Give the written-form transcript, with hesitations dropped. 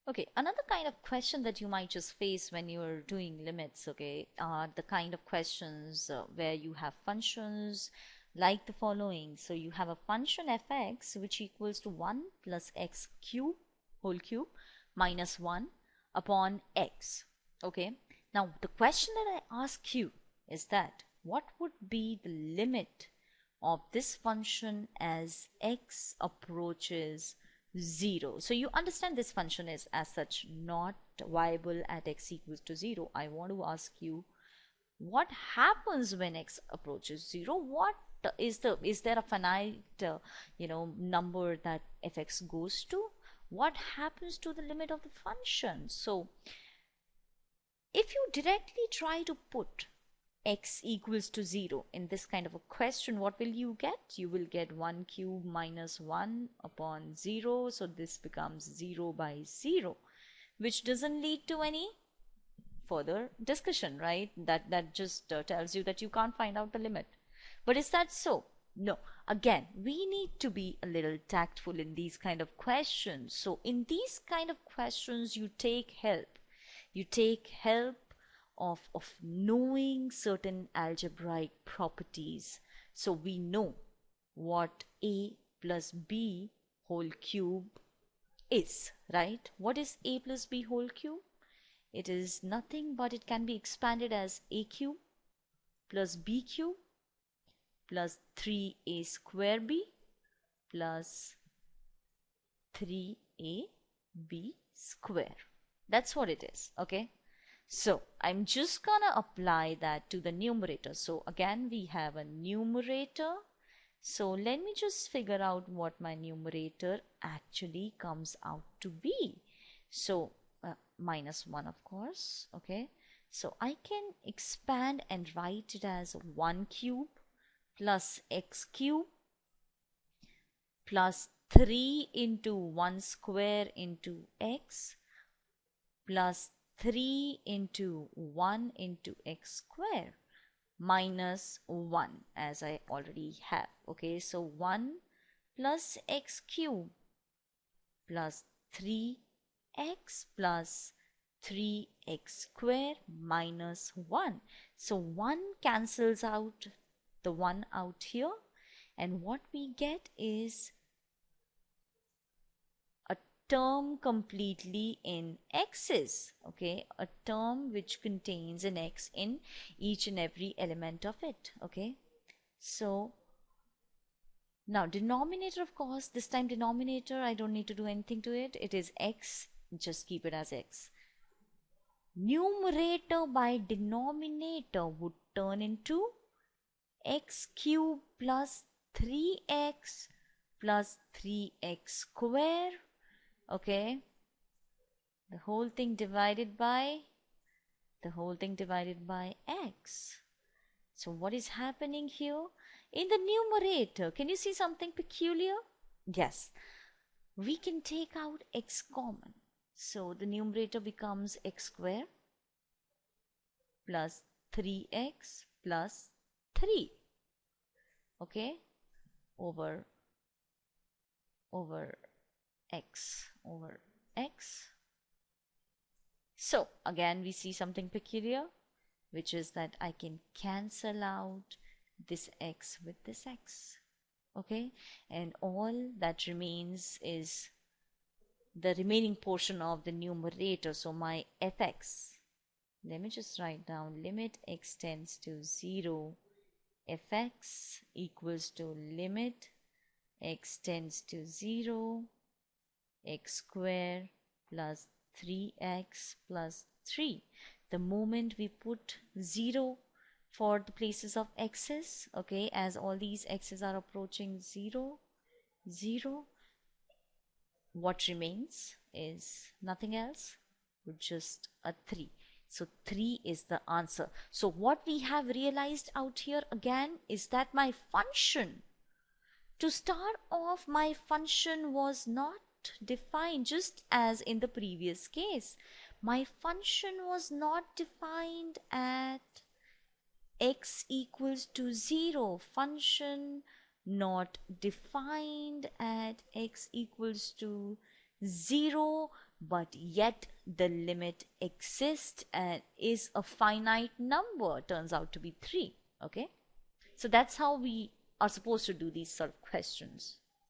Okay, another kind of question that you might just face when you're doing limits, okay, are the kind of questions where you have functions like the following. So you have a function fx which equals to 1 plus x cube whole cube minus 1 upon x. Okay, now the question that I ask you is that what would be the limit of this function as x approaches 0. So you understand this function is as such not viable at x equals to 0. I want to ask you what happens when x approaches 0. What is there a finite number that fx goes to? What happens to the limit of the function? So if you directly try to put x equals to 0 in this kind of a question, what will you get? You will get 1 cube minus 1 upon 0. So this becomes 0 by 0, which doesn't lead to any further discussion, right? That just tells you that you can't find out the limit. But is that so? No. Again, we need to be a little tactful in these kind of questions. So in these kind of questions, you take help. You take help of knowing certain algebraic properties. So we know what a plus b whole cube is, right? What is a plus b whole cube? It is nothing but it can be expanded as a cube plus b cube plus 3a square b plus 3ab square. That's what it is, okay? So I'm just gonna apply that to the numerator. So again, we have a numerator. So let me just figure out what my numerator actually comes out to be. So minus 1, of course, okay? So I can expand and write it as 1 cube plus x cube plus 3 into 1 square into x plus 3 into 1 into x square minus 1 as I already have. Okay, so 1 plus x cube plus 3x plus 3x square minus 1. So 1 cancels out the 1 out here, and what we get is a term completely in x's, okay, a term which contains an x in each and every element of it, okay. So now denominator, of course, this time denominator I don't need to do anything to it. It is x, just keep it as x. Numerator by denominator would turn into x cube plus 3x plus 3x square, okay, the whole thing divided by x. So what is happening here in the numerator? Can you see something peculiar? Yes, we can take out x common, so the numerator becomes x square plus 3x plus 3, okay, over x over x. So again we see something peculiar, which is that I can cancel out this x with this x, okay, and all that remains is the remaining portion of the numerator. So my fx, let me just write down limit x tends to 0 fx equals to limit x tends to 0 x square plus 3x plus 3. The moment we put 0 for the places of x's, okay, as all these x's are approaching 0, 0, what remains is nothing else but just a 3. So 3 is the answer. So what we have realized out here again is that my function, to start off, my function was not defined, just as in the previous case. My function was not defined at x equals to 0. Function not defined at x equals to 0 but yet the limit exists and is a finite number, turns out to be 3. Okay, so that's how we are supposed to do these sort of questions.